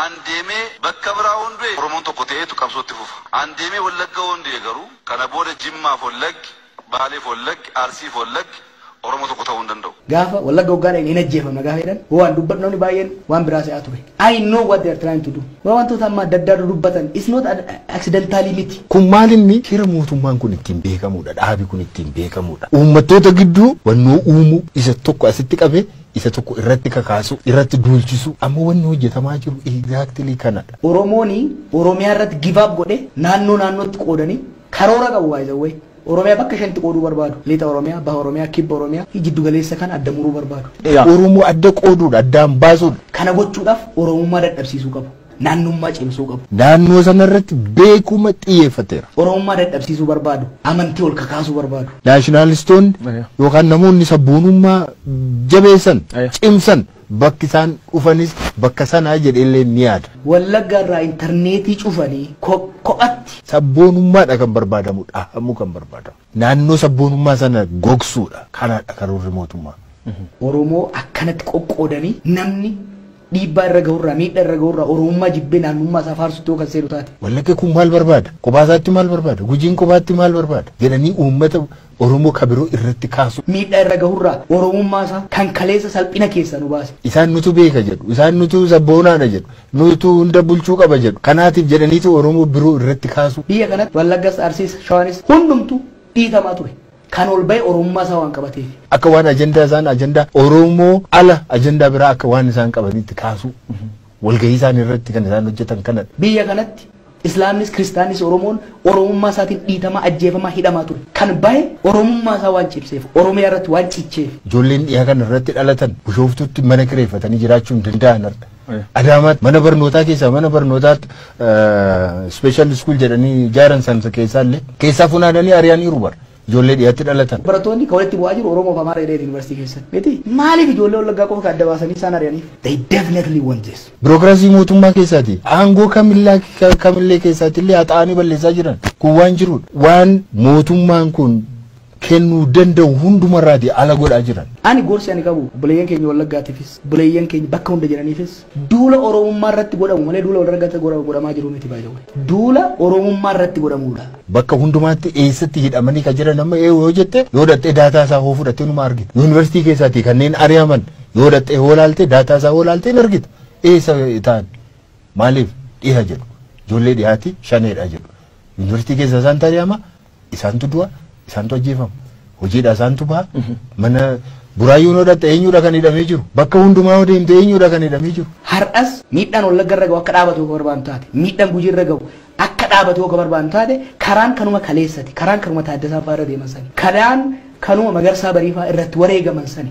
Andeme bakkabraa hundee Oromoon tokko ta'eetu qabsootti fufa. Andeme wallagga hundee garuu kana booda Jimmaa follag, Baalee follag, Arsii follag Oromoo tokko ta'uu hin danda'u. Gaafa wallagga hoggaadhaan hin ajjeefamne gaafa jedhan waan dubbatan baay'een waan biraa se'aa ture. I know what they are trying to do. Wantoota amma adda addaa dubbatan is not accidentally miti. Kun maalinni hira mootummaan kun ittiin beekamudha. Dhaabi kun ittiin beekamudha. Uummattoota gidduu wannoo uumuu isa tokko asitti qabee isa tokko irratti kakaasu irratti duulchisu amma wanni hojjetamaa jiru exactly kanadha. Oromooni Oromiyaa irratti give up godhe naannootti qoodanii karoora qabu waayizawwee. Oromiyaa bakka shanti qooduu barbaadu. Lixa Oromiyaa, Baha Oromiyaa, Kibba Oromiyaa jiddu galeessa kana adda muruu barbaadu. Oromoo adda qooduudha, addaan baasuudha. Kana gochuudhaaf Oromummaa dadhabsiisuu qabu. Naannummaa cimsuu qabu. Naannoo sanarratti beekuma xiyyeeffateera. Oromummaa dadhabsiisuu barbaadu. Amantii ol kakaasuu barbaadu. Naashinaalistoonni yookaan namoonni sabboonummaa jabeessan, cimsan bakki isaan dhufanis bakka sanaa jedheellee ni yaada. Wallagga irraa intarneetii cufanii kophatti sabboonummaadha kan barbaadamudha. Hammuu kan barbaadamu. Naannoo sabboonummaa sana gogsuudha. Kanaadha karoorri mootummaa. Oromoo akkanatti qoqqoodanii namni dhiibbaa irra gahurraa miidhaa irra gahurraa Oromummaa jibbee naannummaa isaa faarsutti yoo kan seenu taate. Wallagga kun maal barbaada? Qophaatti maal barbaada? Gujiin qophaatti maal barbaada? Jedhanii uummata Oromoo kabiroo irratti kaasu. Miidhaa irra gahurraa Oromummaa isaa kan kaleessa salphina keessa nu baase. Isaan nutu beeka jedhu, isaan nutu sabboonaadha jedhu, nutu hunda bulchuu qaba jedhu. Kanaatiif jedhaniitu Oromoo biroo irratti kaasu. Biyya kanatti Wallaggas, Arsiis, Shawaanis hundumtu dhiitamaa ture. Kan ol bahe Oromummaa isaa waan qabateef. Akka waan ajandaa isaan ajandaa Oromoo ala ajandaa biraa akka waan isaan qabanitti kaasu. Walgahii isaan irratti kan isaan hojjetan kanadha. Biyya kanatti Islaamis, Kiristaanis, Oromoon Oromummaa isaatiin dhiitamaa, ajjeefamaa, hidhamaa ture. Kan bahe Oromummaa isaa waan cibseef, Oromiyaa irratti waan cicheef. Ijoolleen dhiyaa kana irratti dhalatan bishooftutti mana kireeffatanii jiraachuu hin danda'anidha. Adaamaatti mana barnootaa keessaa mana barnootaatti special school jedhanii ijaaran sana keessaallee keessaa funaananii ari'aniiru bara. Ijoollee dhiyaatti dhalatan. Barattoonni kan walitti bu'aa jiru Oromoo fi Amaaraa Eedee Yuunivarsiitii keessatti. Miti maaliif ijoollee Wallaggaa qofa adda baasanii isaan ari'aniif? They definitely want this. Birookiraasii mootummaa keessaati. Aangoo kamillee keessaatti illee haxaa'anii balleessaa jiran. Kun waan jirudha. Waan mootummaan kun kennuu danda'u hundumarraati ala godhaa jiran. Ani gorsi ani qabu buleeyyan keenya Wallaggaatiifis buleeyyan keenya bakka hunda jiraniifis duula Oromummaa irratti godhamu malee duula walirratti godhamaa jiru miti baay'ee. Duula Oromummaa irratti godhamudha. Bakka hundumaatti eessatti hidhamanii kan jiran amma yoo jette yoo dhattee daataa isaa hoo fudhattee numa argita. Yuunivarsiitii keessaati kanneen ari'aman yoo dhattee hoo laaltee daataa isaa hoo laaltee ni argita. Eessa ta'an maaliif dhiha jedhu ijoollee dhiyaati shaneedha jedhu. Yuunivarsiitii keessa isaan ari'ama isaantu du'a isaantu ajjeefama. Hojiidha isaantu baha mana buraayyuun hodhatte eenyudha kan hidhamee jiru. Bakka hundumaa deemte eenyudha kan hidhamee jiru. Har'as miidhaan Wallagga irra gahu akka dhaabatu yoo barbaadu taate miidhaan Gujii irra gahu akka dhaabatu yoo barbaadu taate karaan kanuma kaleessati karaan kanuma Taaddasaa Fa'aa irra deeman sani karaan kanuma Magarsaa Bariifaa irratti wareegaman sani.